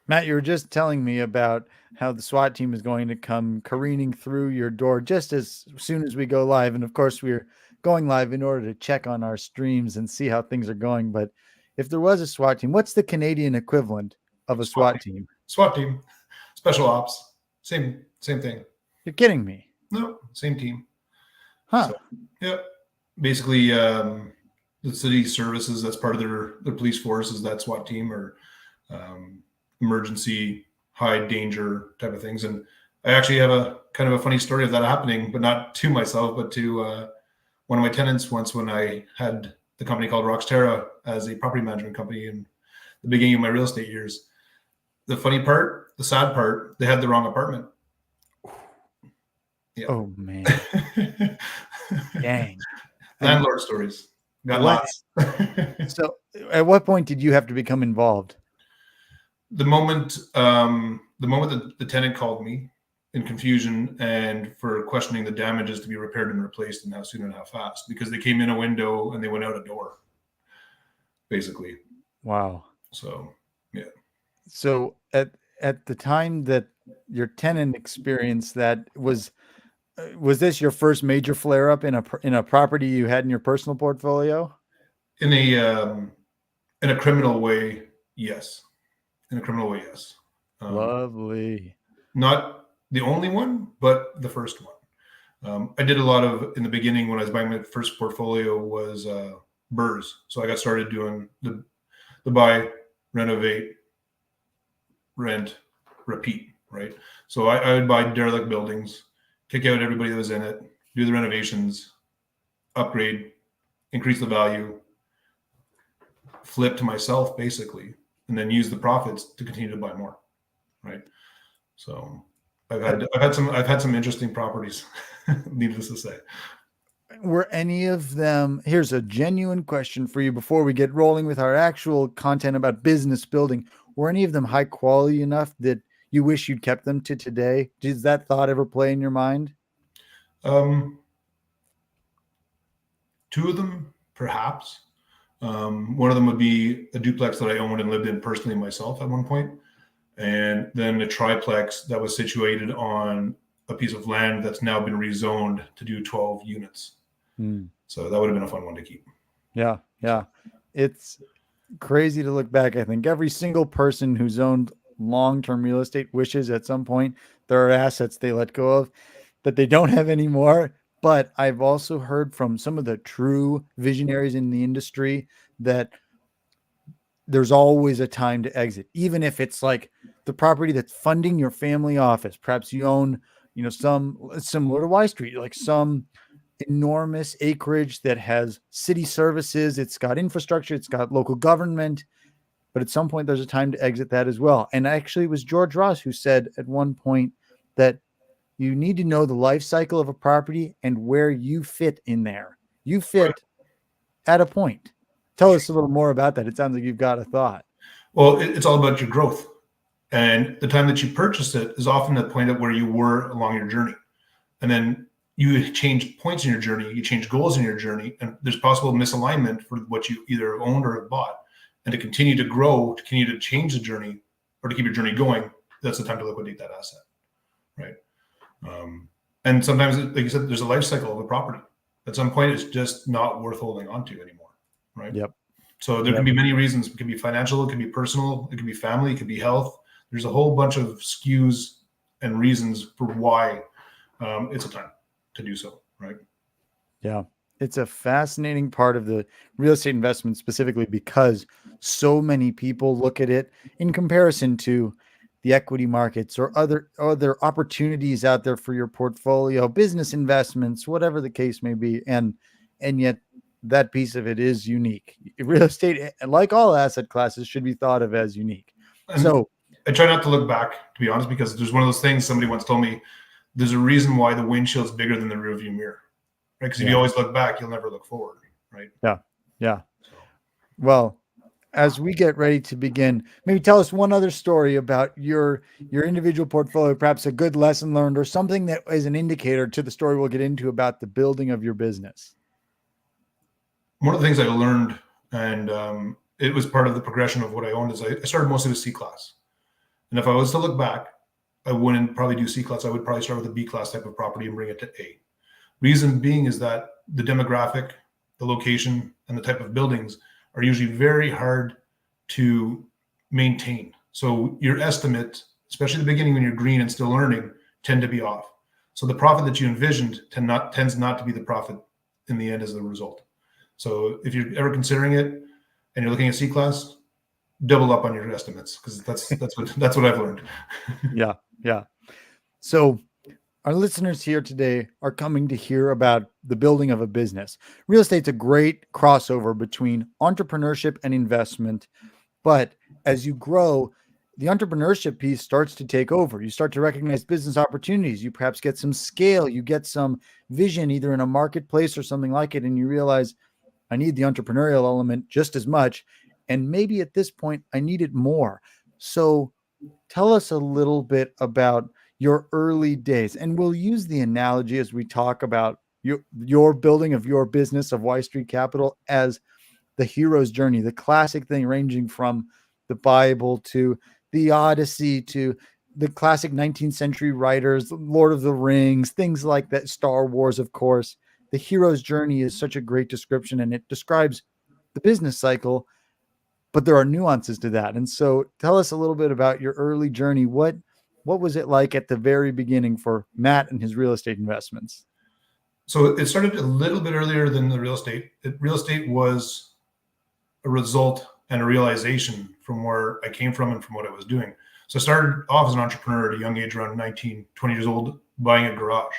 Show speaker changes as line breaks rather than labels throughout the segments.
Matt, you were just telling me about how the SWAT team is going to come careening through your door just as soon as we go live. And of course, we're going live in order to check on our streams and see how things are going. But if there was a SWAT team, what's the Canadian equivalent of a
SWAT
SWAT
team,
team?
SWAT team, special ops, same thing.
You're kidding me.
No, same team.
Huh.
So, yeah, basically, the city services, that's part of their police force, is that SWAT team, or emergency, high danger type of things. And I actually have a kind of a funny story of that happening, but not to myself, but to one of my tenants once, when I had the company called Roxterra as a property management company in the beginning of my real estate years. The funny part, the sad part, they had the wrong apartment. Yeah.
Oh, man. Dang.
Landlord stories. Got
What?
lots.
So, at what point did you have to become involved?
The moment that the tenant called me in confusion and for questioning the damages to be repaired and replaced, and how soon and how fast, because they came in a window and they went out a door, basically.
Wow.
So, yeah.
So, at the time that your tenant experienced that, was this your first major flare up in a property you had in your personal portfolio?
In a criminal way, yes. In a criminal way, yes.
Lovely.
Not the only one, but the first one. I did a lot of, in the beginning when I was buying my first portfolio, was BRRRRs. So I got started doing the buy, renovate, rent, repeat, right? So I would buy derelict buildings, kick out everybody that was in it, do the renovations, upgrade, increase the value, flip to myself basically, and then use the profits to continue to buy more, right? So I've had some interesting properties, needless to say.
Were any of them, here's a genuine question for you before we get rolling with our actual content about business building. Were any of them high quality enough that you wish you'd kept them to today? Does that thought ever play in your mind?
Um, Two of them, perhaps. One of them would be a duplex that I owned and lived in personally myself at one point, and then a triplex that was situated on a piece of land that's now been rezoned to do 12 units. So that would have been a fun one to keep.
Yeah, yeah. It's crazy to look back. I think every single person who's owned long-term real estate wishes at some point there are assets they let go of that they don't have anymore. But I've also heard from some of the true visionaries in the industry that there's always a time to exit, even if it's like the property that's funding your family office. Perhaps you own, some similar to Y Street, like some enormous acreage that has city services, it's got infrastructure, it's got local government, but at some point there's a time to exit that as well. And actually, it was George Ross who said at one point that you need to know the life cycle of a property and where you fit in there. You fit at a point. Tell us a little more about that. It sounds like you've got a thought.
Well, it's all about your growth. And the time that you purchase it is often the point at where you were along your journey. And then you change points in your journey, you change goals in your journey, and there's possible misalignment for what you either owned or have bought. And to continue to grow, to continue to change the journey, or to keep your journey going, that's the time to liquidate that asset, right? And sometimes, like you said, there's a life cycle of a property. At some point, it's just not worth holding on to anymore, right?
Yep.
So there can be many reasons. It can be financial, it can be personal, it can be family, it could be health. There's a whole bunch of skews and reasons for why it's a time to do so, right?
Yeah. It's a fascinating part of the real estate investment, specifically because so many people look at it in comparison to the equity markets or other opportunities out there for your portfolio, business investments, whatever the case may be. And yet that piece of it is unique. Real estate, like all asset classes, should be thought of as unique.
And
so
I try not to look back, to be honest, because there's one of those things somebody once told me, there's a reason why the windshield is bigger than the rear view mirror, right? Because if you always look back, you'll never look forward, right?
Yeah. Yeah. Well, as we get ready to begin, maybe tell us one other story about your individual portfolio, perhaps a good lesson learned or something that is an indicator to the story we'll get into about the building of your business.
One of the things I learned, and it was part of the progression of what I owned, is I started mostly with C-class. And if I was to look back, I wouldn't probably do C class. I would probably start with a B class type of property and bring it to A. Reason being is that the demographic, the location, and the type of buildings are usually very hard to maintain. So your estimate, especially at the beginning when you're green and still learning, tend to be off. So the profit that you envisioned tends not to be the profit in the end as the result. So if you're ever considering it and you're looking at C class, double up on your estimates, because that's what I've learned.
Yeah. So our listeners here today are coming to hear about the building of a business. Real estate's a great crossover between entrepreneurship and investment. But as you grow, the entrepreneurship piece starts to take over. You start to recognize business opportunities. You perhaps get some scale. You get some vision either in a marketplace or something like it. And you realize I need the entrepreneurial element just as much. And maybe at this point, I need it more. So tell us a little bit about your early days. And we'll use the analogy as we talk about your building of your business of Y Street Capital as the hero's journey, the classic thing ranging from the Bible to the Odyssey to the classic 19th century writers, Lord of the Rings, things like that, Star Wars, of course. The hero's journey is such a great description, and it describes the business cycle, but there are nuances to that. And so tell us a little bit about your early journey. What was it like at the very beginning for Matt and his real estate investments?
So it started a little bit earlier than the real estate. Real estate was a result and a realization from where I came from and from what I was doing. So I started off as an entrepreneur at a young age, around 19, 20 years old, buying a garage.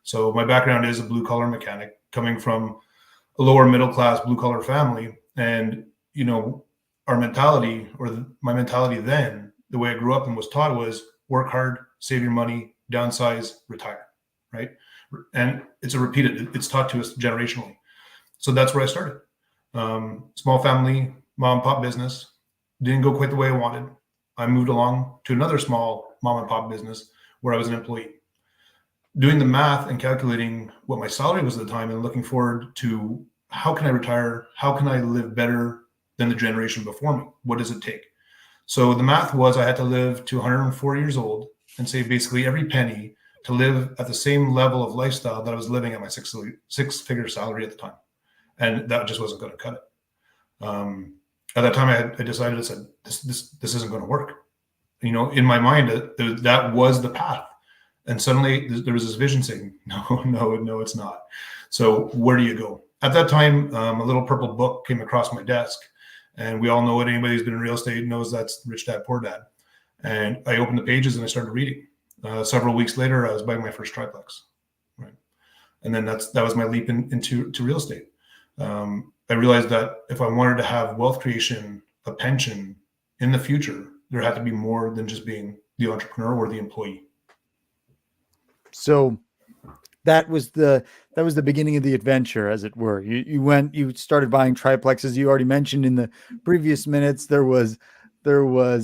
So my background is a blue collar mechanic coming from a lower middle class blue collar family. And, our mentality my mentality then, the way I grew up and was taught was work hard, save your money, downsize, retire, right? And it's taught to us generationally. So that's where I started. Small family, mom and pop business. Didn't go quite the way I wanted. I moved along to another small mom and pop business where I was an employee. Doing the math and calculating what my salary was at the time and looking forward to how can I retire? How can I live better than the generation before me? What does it take? So the math was I had to live to 104 years old and save basically every penny to live at the same level of lifestyle that I was living at my six-figure salary at the time. And that just wasn't going to cut it. At that time, I decided, I said, this isn't going to work. In my mind, that was the path. And suddenly there was this vision saying, no, it's not. So where do you go? At that time, a little purple book came across my desk. And we all know it. Anybody who's been in real estate knows that's Rich Dad, Poor Dad. And I opened the pages and I started reading. Several weeks later, I was buying my first triplex. Right. And then that was my leap into real estate. I realized that if I wanted to have wealth creation, a pension in the future, there had to be more than just being the entrepreneur or the employee.
So that was the beginning of the adventure, as it were. You started buying triplexes. You already mentioned in the previous minutes there was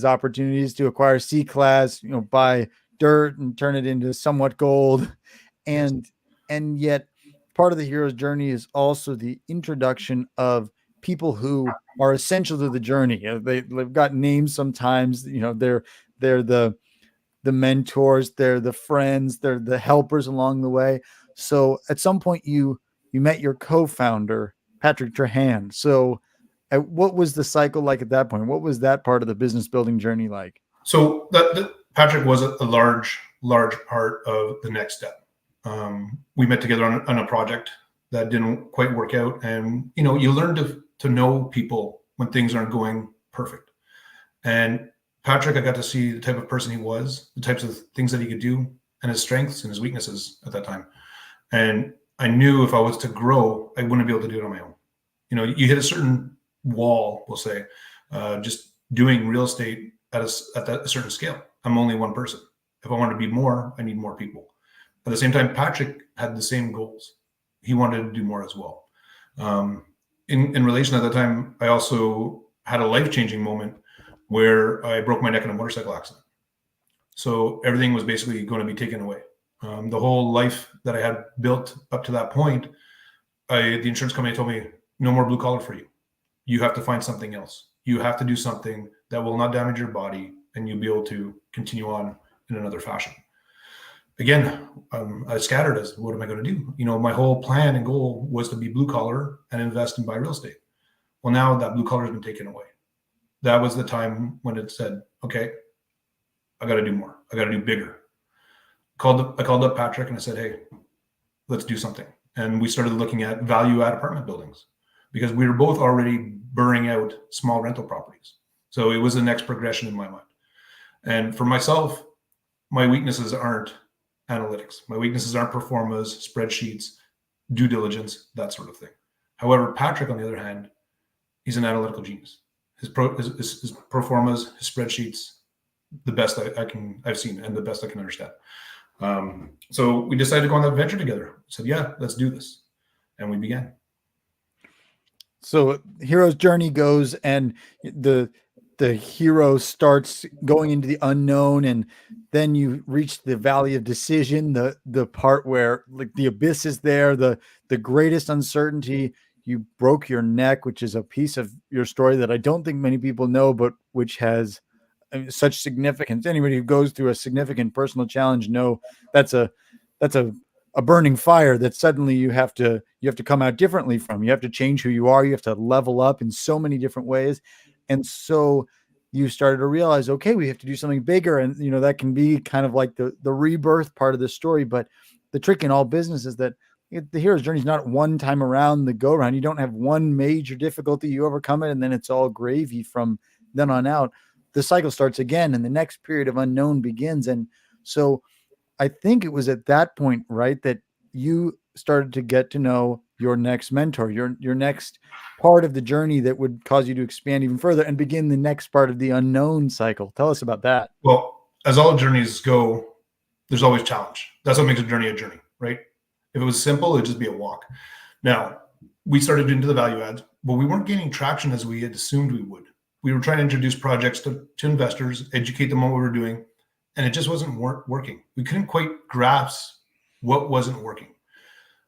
opportunities to acquire C class, buy dirt and turn it into somewhat gold, and yet part of the hero's journey is also the introduction of people who are essential to the journey. They've got names sometimes. They're the mentors, they're the friends, they're the helpers along the way. So at some point you met your co-founder, Patrick Trahan. So what was the cycle like at that point? What was that part of the business building journey like?
So Patrick was a large part of the next step. We met together on a project that didn't quite work out. And, you learn to know people when things aren't going perfect. And Patrick, I got to see the type of person he was, the types of things that he could do, and his strengths and his weaknesses at that time. And I knew if I was to grow, I wouldn't be able to do it on my own. You hit a certain wall, we'll say, just doing real estate at a certain scale. I'm only one person. If I want to be more, I need more people. At the same time, Patrick had the same goals. He wanted to do more as well. In relation at that time, I also had a life-changing moment where I broke my neck in a motorcycle accident. So everything was basically going to be taken away. The whole life that I had built up to that point, the insurance company told me, no more blue collar for you. You have to find something else. You have to do something that will not damage your body and you'll be able to continue on in another fashion. Again, I scattered as what am I going to do? My whole plan and goal was to be blue collar and invest and buy real estate. Well, now that blue collar has been taken away. That was the time when it said, okay, I got to do more. I got to do bigger. I called up Patrick and I said, hey, let's do something. And we started looking at value add apartment buildings because we were both already burning out small rental properties. So it was the next progression in my mind. And for myself, my weaknesses aren't analytics. My weaknesses aren't performas, spreadsheets, due diligence, that sort of thing. However, Patrick, on the other hand, he's an analytical genius. His performas, his spreadsheets, the best I've seen and the best I can understand. So we decided to go on that venture together. Said, yeah, let's do this. And we began.
So hero's journey goes, and the hero starts going into the unknown, and then you reach the valley of decision, the part where like the abyss is there, the greatest uncertainty. You broke your neck, which is a piece of your story that I don't think many people know, but which has such significance. Anybody who goes through a significant personal challenge know that's a burning fire that suddenly you have to come out differently from. You have to change who you are. You have to level up in so many different ways. And so you started to realize, okay, we have to do something bigger. And, that can be kind of like the rebirth part of the story. But the trick in all business is that the hero's journey is not one time around the go around. You don't have one major difficulty, you overcome it, and then it's all gravy from then on out. The cycle starts again and the next period of unknown begins. And so I think it was at that point, right, that you started to get to know your next mentor, your next part of the journey that would cause you to expand even further and begin the next part of the unknown cycle. Tell us about that.
Well, as all journeys go, there's always challenge. That's what makes a journey, right? If it was simple, it'd just be a walk. Now, we started into the value adds, but we weren't gaining traction as we had assumed we would. We were trying to introduce projects to investors, educate them on what we were doing, and it just wasn't working. We couldn't quite grasp what wasn't working.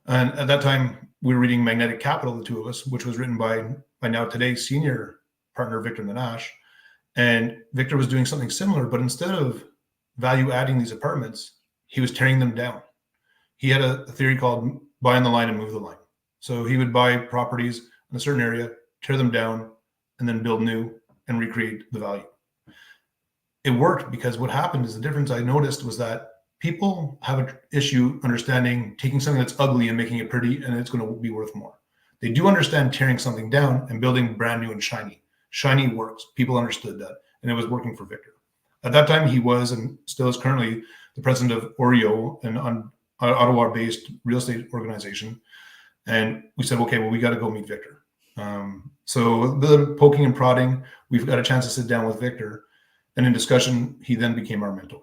And at that time, we were reading Magnetic Capital, the two of us, which was written by now today's senior partner, Victor Minash. And Victor was doing something similar, but instead of value adding these apartments, he was tearing them down. He had a theory called buy on the line and move the line. So he would buy properties in a certain area, tear them down, and then build new and recreate the value. It worked because what happened is the difference I noticed was that people have an issue understanding taking something that's ugly and making it pretty and it's going to be worth more. They do understand tearing something down and building brand new and shiny. Shiny works. People understood that, and it was working for Victor. At that time, he was and still is currently the president of Oreo, an Ottawa-based real estate organization. And we said, okay, well, we got to go meet Victor. So the poking and prodding, we've got a chance to sit down with Victor. And in discussion, he then became our mentor.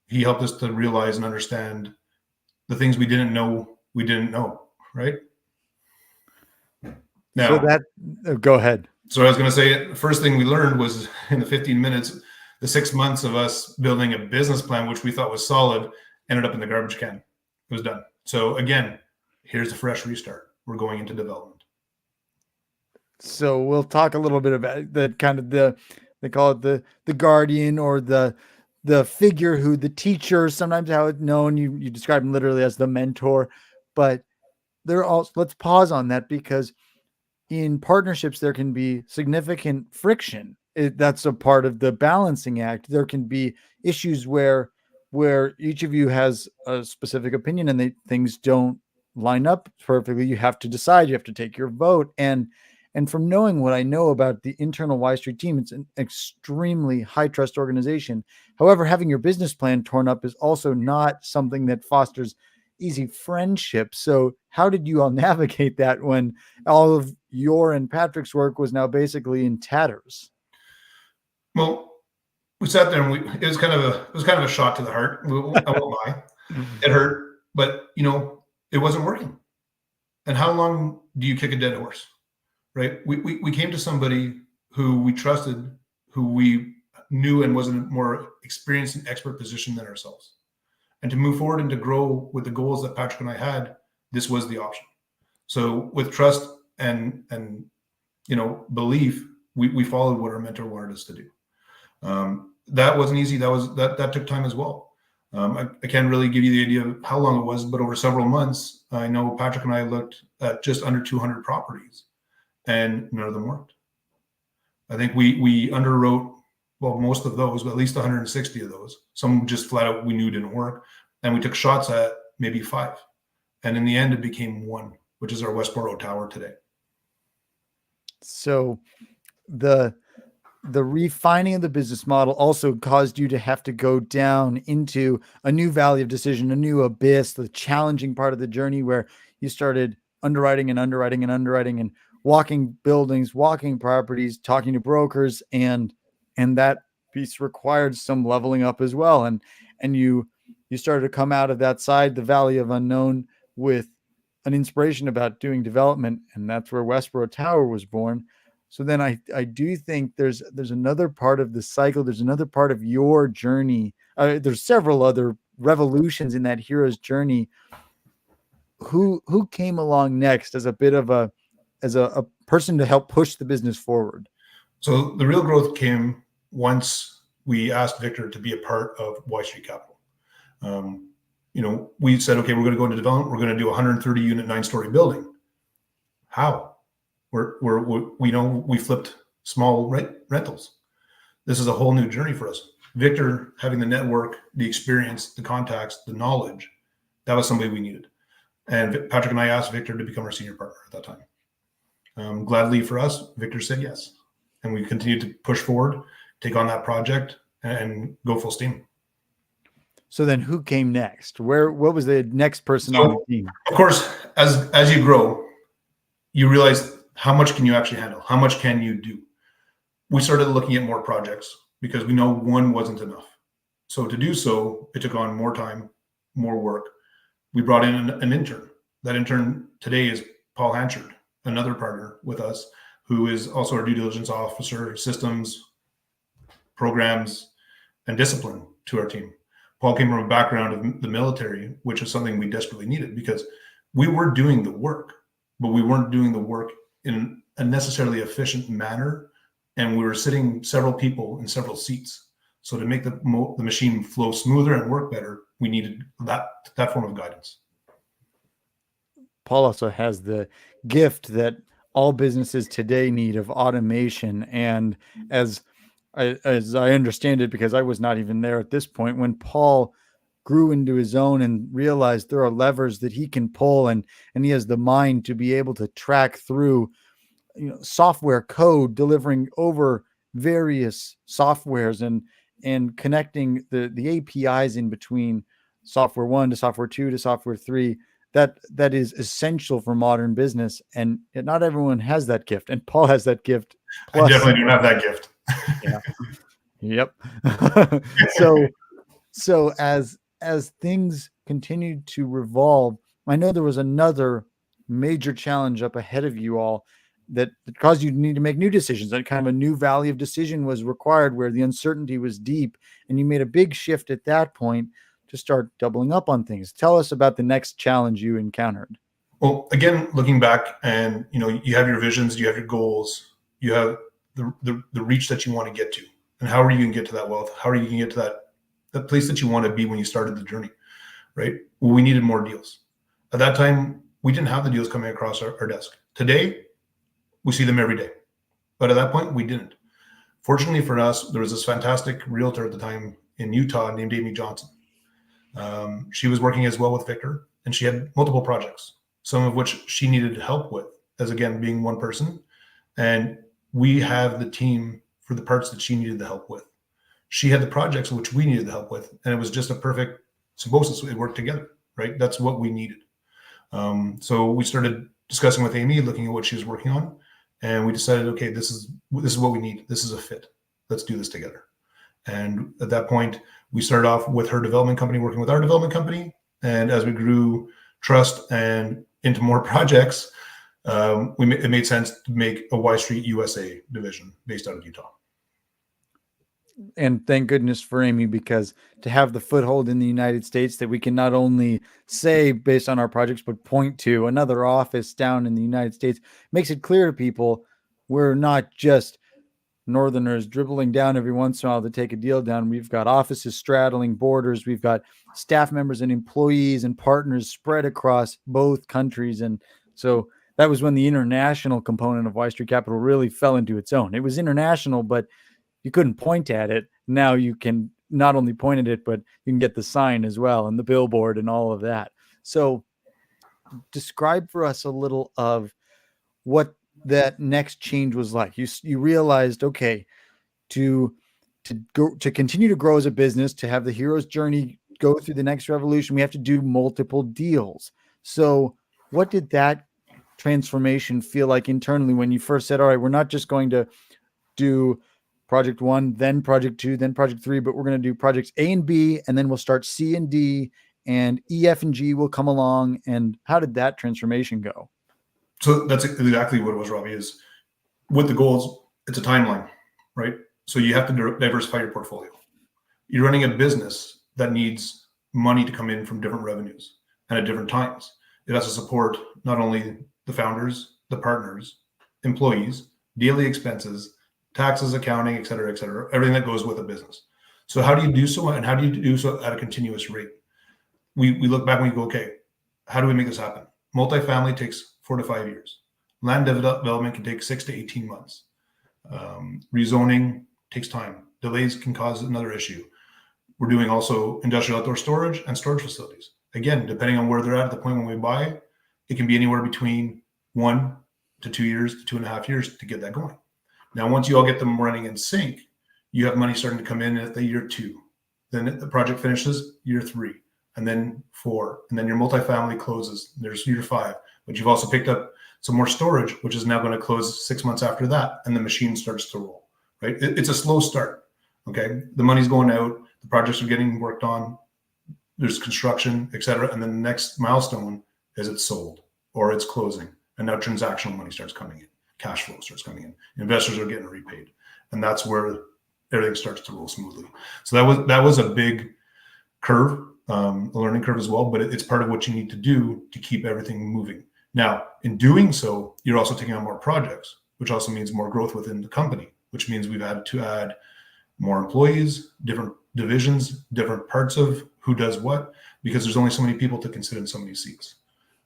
He helped us to realize and understand the things we didn't know, right? Now,
so go ahead.
So I was going to say, the first thing we learned was in the 15 minutes, the 6 months of us building a business plan, which we thought was solid, ended up in the garbage can. It was done. So again, here's a fresh restart. We're going into development.
So we'll talk a little bit about the kind of they call it the guardian or the figure who the teacher, sometimes how it's known. You describe him literally as the mentor, but let's pause on that because in partnerships, there can be significant friction. That's a part of the balancing act. There can be issues where each of you has a specific opinion and things don't line up perfectly. You have to decide, you have to take your vote. And from knowing what I know about the internal Y Street team, it's an extremely high trust organization. However, having your business plan torn up is also not something that fosters easy friendship. So how did you all navigate that when all of your and Patrick's work was now basically in tatters?
Well, we sat there and it was kind of a shot to the heart. I won't lie. It hurt, but it wasn't working. And how long do you kick a dead horse? Right? We came to somebody who we trusted, who we knew and was in a more experienced and expert position than ourselves. And to move forward and to grow with the goals that Patrick and I had, this was the option. So with trust and belief, we followed what our mentor wanted us to do. That wasn't easy. That took time as well. I can't really give you the idea of how long it was, but over several months, I know Patrick and I looked at just under 200 properties, and none of them worked. I think we underwrote, well, most of those, but at least 160 of those. Some just flat out we knew didn't work, and we took shots at maybe 5, and in the end, it became 1, which is our Westboro Tower today.
So the refining of the business model also caused you to have to go down into a new valley of decision, a new abyss, the challenging part of the journey where you started underwriting and walking buildings, walking properties, talking to brokers, and that piece required some leveling up as well. And you started to come out of that side, the valley of unknown, with an inspiration about doing development, and that's where Westboro Tower was born. So then I do think there's another part of the cycle. There's another part of your journey. There's several other revolutions in that hero's journey. Who came along next as a bit of a person to help push the business forward?
So the real growth came once we asked Victor to be a part of Y Street Capital. We said, okay, we're going to go into development. We're going to do a 130 unit, 9-story building. How? We flipped small rentals. This is a whole new journey for us. Victor, having the network, the experience, the contacts, the knowledge, that was somebody we needed. And Patrick and I asked Victor to become our senior partner at that time. Gladly for us, Victor said yes. And we continued to push forward, take on that project, and go full steam.
So then who came next? What was the next person on the team?
Of course, as you grow, you realize how much can you actually handle? How much can you do? We started looking at more projects because we know one wasn't enough. So to do so, it took on more time, more work. We brought in an intern. That intern today is Paul Hanchard, another partner with us, who is also our due diligence officer, systems, programs, and discipline to our team. Paul came from a background of the military, which is something we desperately needed because we were doing the work, but we weren't doing the work in a necessarily efficient manner. And we were sitting several people in several seats. So to make the machine flow smoother and work better, we needed that form of guidance.
Paul also has the gift that all businesses today need of automation. And as I understand it, because I was not even there at this point, when Paul grew into his own and realized there are levers that he can pull, and he has the mind to be able to track through, software code, delivering over various softwares and connecting the APIs in between software 1 to software 2 to software 3. That is essential for modern business, and not everyone has that gift. And Paul has that gift.
I definitely don't have that gift.
Yeah. Yep. So as things continued to revolve, I know there was another major challenge up ahead of you all that caused you to need to make new decisions. That kind of a new valley of decision was required, where the uncertainty was deep, and you made a big shift at that point to start doubling up on things. Tell us about the next challenge you encountered.
Well, again, looking back, and you have your visions, you have your goals, you have the reach that you want to get to, and how are you going to get to that wealth? How are you going to get to that place that you want to be when you started the journey, right? Well, we needed more deals. At that time, we didn't have the deals coming across our desk. Today, we see them every day. But at that point, we didn't. Fortunately for us, there was this fantastic realtor at the time in Utah named Amy Johnson. She was working as well with Victor, and she had multiple projects, some of which she needed help with, as again, being one person. And we have the team for the parts that she needed the help with. She had the projects which we needed the help with, and it was just a perfect symbiosis. It worked together, right? That's what we needed. So we started discussing with Amy, looking at what she was working on, and we decided, okay, this is what we need. This is a fit. Let's do this together. And at that point, we started off with her development company, working with our development company. And as we grew trust and into more projects, it made sense to make a Y Street USA division based out of Utah.
And thank goodness for Amy, because to have the foothold in the United States that we can not only say based on our projects, but point to another office down in the United States makes it clear to people we're not just Northerners dribbling down every once in a while to take a deal down. We've got offices straddling borders. We've got staff members and employees and partners spread across both countries. And so that was when the international component of Y Street Capital really fell into its own. It was international, but you couldn't point at it. Now you can not only point at it, but you can get the sign as well and the billboard and all of that. So describe for us a little of what that next change was like. You realized, okay, to continue to grow as a business, to have the hero's journey go through the next revolution, we have to do multiple deals. So what did that transformation feel like internally when you first said, all right, we're not just going to do project 1, then project 2, then project 3, but we're going to do projects A and B, and then we'll start C and D, and E, F, and G will come along. And how did that transformation go?
So that's exactly what it was, Robbie, is with the goals, it's a timeline, right? So you have to diversify your portfolio. You're running a business that needs money to come in from different revenues and at different times. It has to support not only the founders, the partners, employees, daily expenses, taxes, accounting, et cetera, everything that goes with a business. So how do you do so, and how do you do so at a continuous rate? We look back and we go, okay, how do we make this happen? Multifamily takes 4 to 5 years. Land development can take 6 to 18 months. Rezoning takes time. Delays can cause another issue. We're doing also industrial outdoor storage and storage facilities. Again, depending on where they're at the point when we buy, it can be anywhere between 1 to 2 years to 2.5 years to get that going. Now, once you all get them running in sync, you have money starting to come in at the year 2. Then the project finishes year 3, and then 4, and then your multifamily closes. There's year 5, but you've also picked up some more storage, which is now going to close 6 months after that, and the machine starts to roll. Right? It's a slow start. Okay, the money's going out, the projects are getting worked on, there's construction, et cetera, and then the next milestone is it's sold or it's closing, and now transactional money starts coming in, cash flow starts coming in, investors are getting repaid, and that's where everything starts to roll smoothly. So that was a big curve, a learning curve as well, but it's part of what you need to do to keep everything moving. Now, in doing so, you're also taking on more projects, which also means more growth within the company, which means we've had to add more employees, different divisions, different parts of who does what, because there's only so many people to consider in so many seats.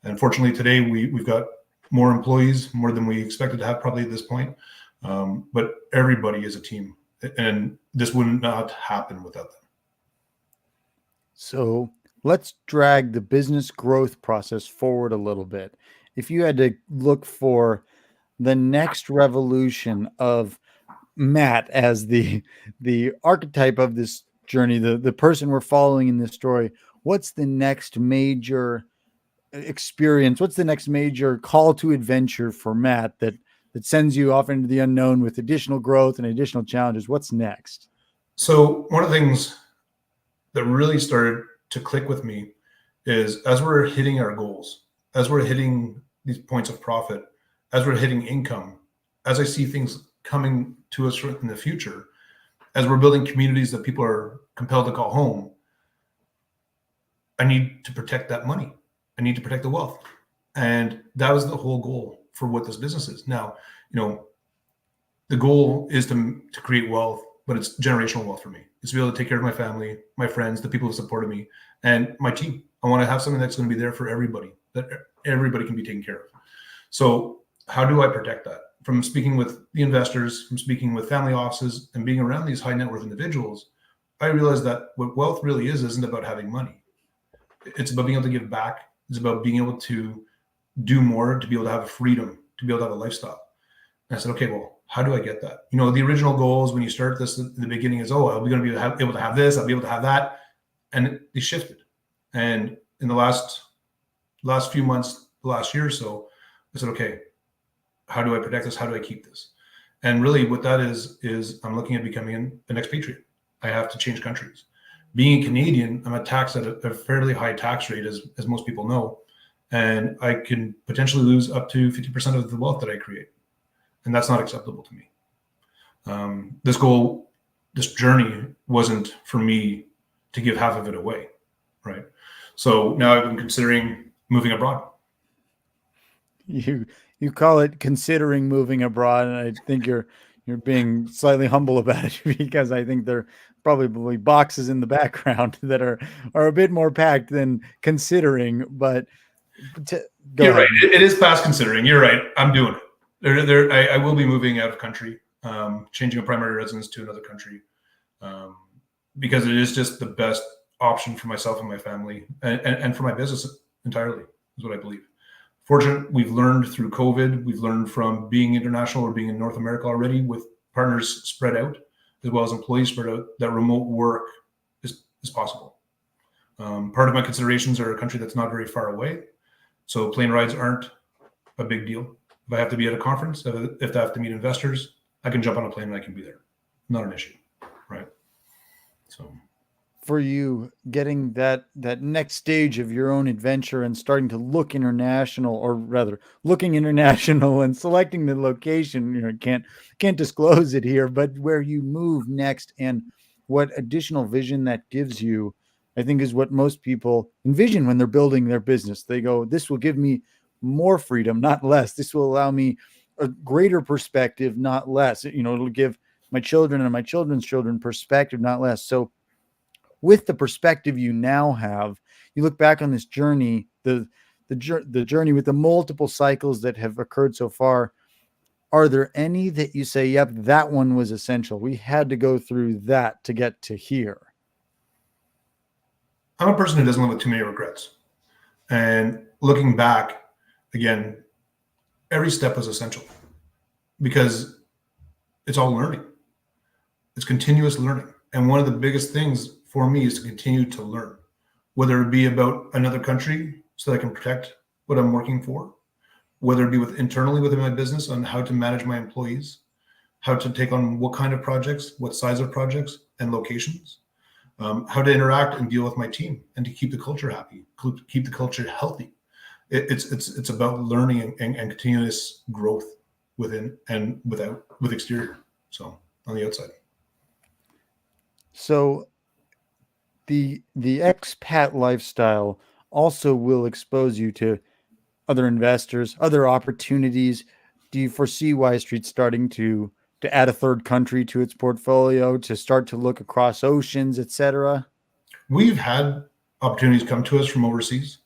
And unfortunately, today we've got more employees, more than we expected to have probably at this point. But everybody is a team, and this would not happen without them.
So let's drag the business growth process forward a little bit. If you had to look for the next revolution of Matt as the archetype of this journey, the person we're following in this story, what's the next major experience? What's the next major call to adventure for Matt that sends you off into the unknown with additional growth and additional challenges? What's next?
So one of the things that really started to click with me is as we're hitting our goals, as we're hitting these points of profit, as we're hitting income, as I see things coming to us in the future, as we're building communities that people are compelled to call home, I need to protect that money. I need to protect the wealth. And that was the whole goal for what this business is. Now, the goal is to create wealth, but it's generational wealth for me. It's to be able to take care of my family, my friends, the people who supported me, and my team. I want to have something that's going to be there for everybody, that everybody can be taken care of. So how do I protect that? From speaking with the investors, from speaking with family offices, and being around these high net worth individuals, I realized that what wealth really isn't about having money. It's about being able to give back. It's about being able to do more, to be able to have a freedom, to be able to have a lifestyle. And I said, okay, well, how do I get that? The original goals when you start this in the beginning is, I'll be going to be able to have this, I'll be able to have that. And they shifted. And in the last few months, the last year or so, I said, okay, how do I protect this? How do I keep this? And really what that is I'm looking at becoming an expatriate. I have to change countries. Being a Canadian, I'm taxed at a fairly high tax rate, as most people know. And I can potentially lose up to 50% of the wealth that I create. And that's not acceptable to me. This journey wasn't for me to give half of it away, right? So now I've been considering moving abroad.
You call it considering moving abroad, and I think you're You're being slightly humble about it because I think there are probably boxes in the background that are a bit more packed than considering. But go
You're
ahead.
right. It is past considering. You're right. I'm doing it. I will be moving out of country, changing a primary residence to another country, because it is just the best option for myself and my family, and for my business entirely, is what I believe. Fortunate, we've learned through COVID, we've learned from being international or being in North America already with partners spread out, as well as employees spread out, that remote work is possible. Part of my considerations are a country that's not very far away, so plane rides aren't a big deal. If I have to be at a conference, if I have to meet investors, I can jump on a plane and I can be there. Not an issue, right? So
for you, getting that next stage of your own adventure and starting to look international, or rather looking international and selecting the location, can't disclose it here, but where you move next and what additional vision that gives you, I think is what most people envision when they're building their business. They go, this will give me more freedom, not less. This will allow me a greater perspective, not less. It'll give my children and my children's children perspective, not less. So with the perspective you now have, you look back on this journey, the journey with the multiple cycles that have occurred so far. Are there any that you say, yep, that one was essential? We had to go through that to get to here.
I'm a person who doesn't live with too many regrets. And looking back, again, every step was essential because it's all learning. It's continuous learning. And one of the biggest things for me is to continue to learn, whether it be about another country so that I can protect what I'm working for, whether it be internally within my business on how to manage my employees, how to take on what kind of projects, what size of projects and locations, how to interact and deal with my team, and to keep the culture happy, keep the culture healthy. It's about learning and continuous growth within and with exterior. So on the outside.
So the expat lifestyle also will expose you to other investors, other opportunities. Do you foresee Y Street starting to add a third country to its portfolio, to start to look across oceans, etc.?
We've had opportunities come to us from overseas,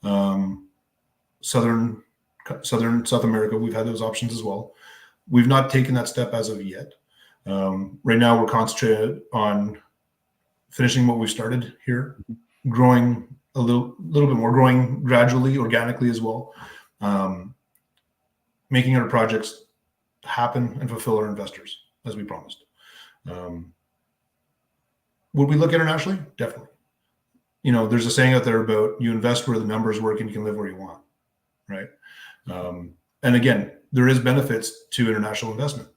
South America. We've had those options as well. We've not taken that step as of yet. Right now, we're concentrated on finishing what we started here, growing a little bit more, growing gradually, organically as well, making our projects happen and fulfill our investors as we promised. Would we look internationally? Definitely. There's a saying out there about you invest where the numbers work and you can live where you want, right? And again, there is benefits to international investment.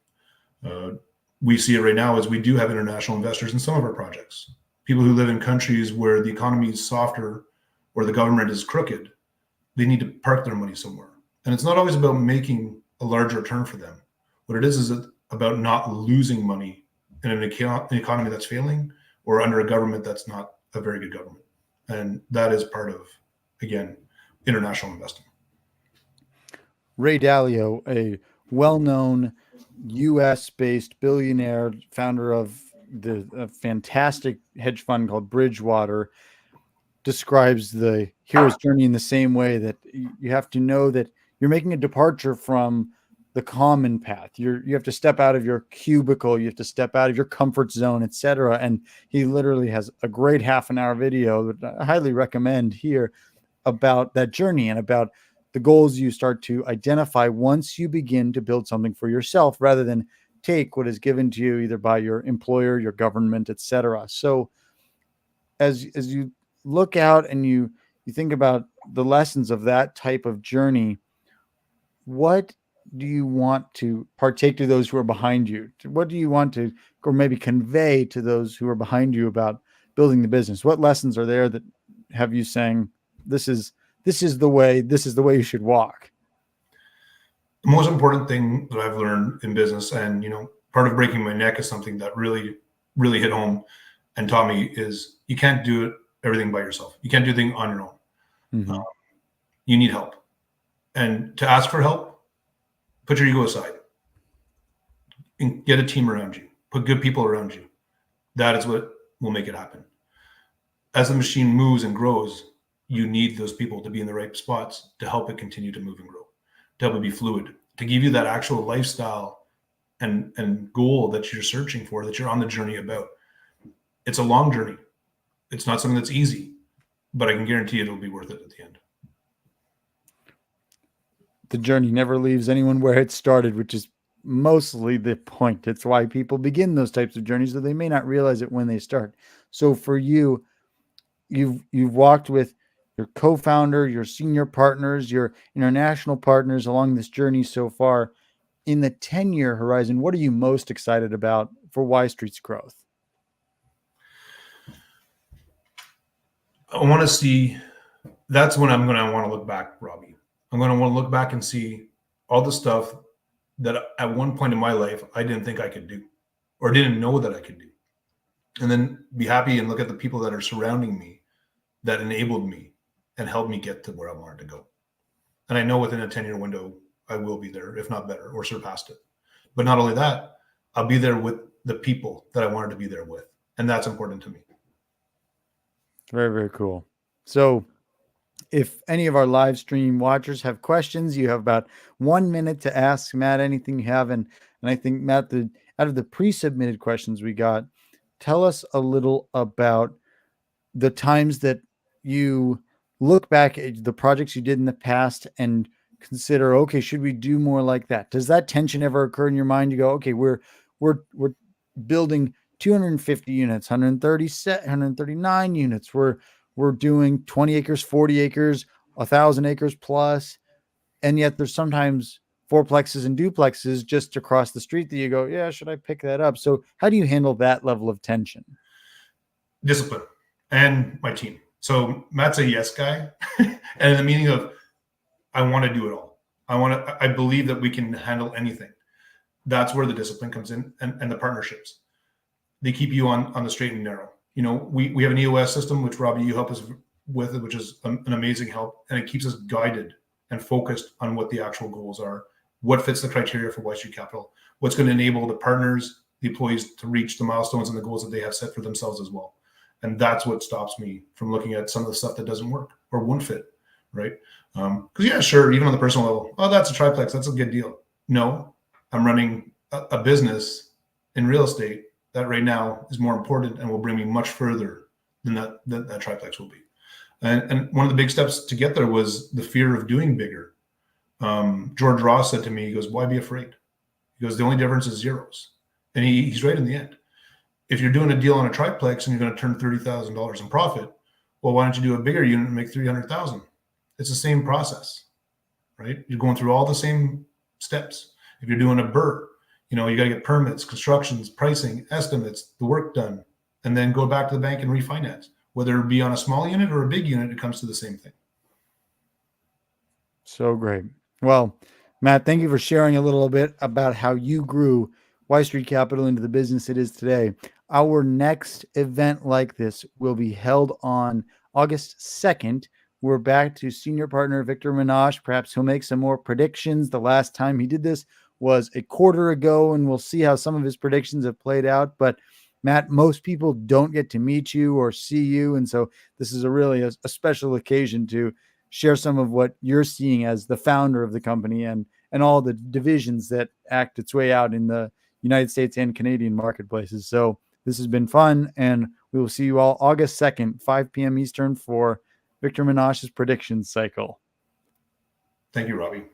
We see it right now as we do have international investors in some of our projects. People who live in countries where the economy is softer or the government is crooked, they need to park their money somewhere. And it's not always about making a large return for them. What it is about not losing money in an economy that's failing or under a government that's not a very good government. And that is part of, again, international investing.
Ray Dalio, a well-known US-based billionaire, founder of a fantastic hedge fund called Bridgewater, describes the hero's journey in the same way, that you have to know that you're making a departure from the common path. You have to step out of your cubicle, you have to step out of your comfort zone, etc. And he literally has a great half-an-hour video that I highly recommend here about that journey and about the goals you start to identify once you begin to build something for yourself, rather than take what is given to you either by your employer, your government, etc. So as you look out and you think about the lessons of that type of journey, what do you want to partake to those who are behind you? What do you want to, or maybe convey to those who are behind you about building the business? What lessons are there that have you saying, this is the way you should walk?
The most important thing that I've learned in business, and part of breaking my neck is something that really, really hit home and taught me, is you can't do everything by yourself. You can't do things on your own. Mm-hmm. You need help. And to ask for help, put your ego aside. and get a team around you, put good people around you. That is what will make it happen. As the machine moves and grows, you need those people to be in the right spots to help it continue to move and grow, to help it be fluid, to give you that actual lifestyle and goal that you're searching for, that you're on the journey about. It's a long journey. It's not something that's easy, but I can guarantee it'll be worth it at the end.
The journey never leaves anyone where it started, which is mostly the point. It's why people begin those types of journeys, though they may not realize it when they start. So for you, you've walked with your co-founder, your senior partners, your international partners along this journey so far. In the 10-year horizon, what are you most excited about for Y Street's growth?
I want to see, that's when I'm going to want to look back, Robbie. I'm going to want to look back and see all the stuff that at one point in my life I didn't think I could do or didn't know that I could do. And then be happy and look at the people that are surrounding me that enabled me and helped me get to where I wanted to go. And I know within a 10-year window, I will be there, if not better, or surpassed it. But not only that, I'll be there with the people that I wanted to be there with. And that's important to me.
Very, very cool. So if any of our live stream watchers have questions, you have about 1 minute to ask Matt anything you have. And I think, Matt, out of the pre-submitted questions we got, tell us a little about the times that you look back at the projects you did in the past and consider, okay, should we do more like that? Does that tension ever occur in your mind? You go, okay, we're building 250 units, 139 units. We're doing 20 acres, 40 acres, 1,000 acres plus. And yet there's sometimes fourplexes and duplexes just across the street that you go, yeah, should I pick that up? So how do you handle that level of tension?
Discipline and my team. So Matt's a yes guy. And in the meaning of, I want to do it all. I believe that we can handle anything. That's where the discipline comes in, and the partnerships. They keep you on the straight and narrow. You know, we have an EOS system, which Robbie, you help us with, which is an amazing help. And it keeps us guided and focused on what the actual goals are, what fits the criteria for Y Street Capital, what's going to enable the partners, the employees to reach the milestones and the goals that they have set for themselves as well. And that's what stops me from looking at some of the stuff that doesn't work or won't fit, right? Because yeah, sure, even on the personal level, oh, that's a triplex, that's a good deal. No, I'm running a business in real estate that right now is more important and will bring me much further than that triplex will be. And one of the big steps to get there was the fear of doing bigger. George Ross said to me, he goes, why be afraid? He goes, the only difference is zeros. And he's right in the end. If you're doing a deal on a triplex and you're going to turn $30,000 in profit, well, why don't you do a bigger unit and make $300,000? It's the same process, right? You're going through all the same steps. If you're doing a BRRRR, you know, you got to get permits, constructions, pricing, estimates, the work done, and then go back to the bank and refinance. Whether it be on a small unit or a big unit, it comes to the same thing.
So great. Well, Matt, thank you for sharing a little bit about how you grew Y Street Capital into the business it is today. Our next event like this will be held on August 2nd. We're back to senior partner Victor Menashe. Perhaps he'll make some more predictions. The last time he did this was a quarter ago, and we'll see how some of his predictions have played out. But Matt, most people don't get to meet you or see you. And so this is a special occasion to share some of what you're seeing as the founder of the company and all the divisions that act its way out in the United States and Canadian marketplaces. So this has been fun, and we will see you all August 2nd, 5 p.m. Eastern for Victor Menashe's predictions cycle.
Thank you, Robbie.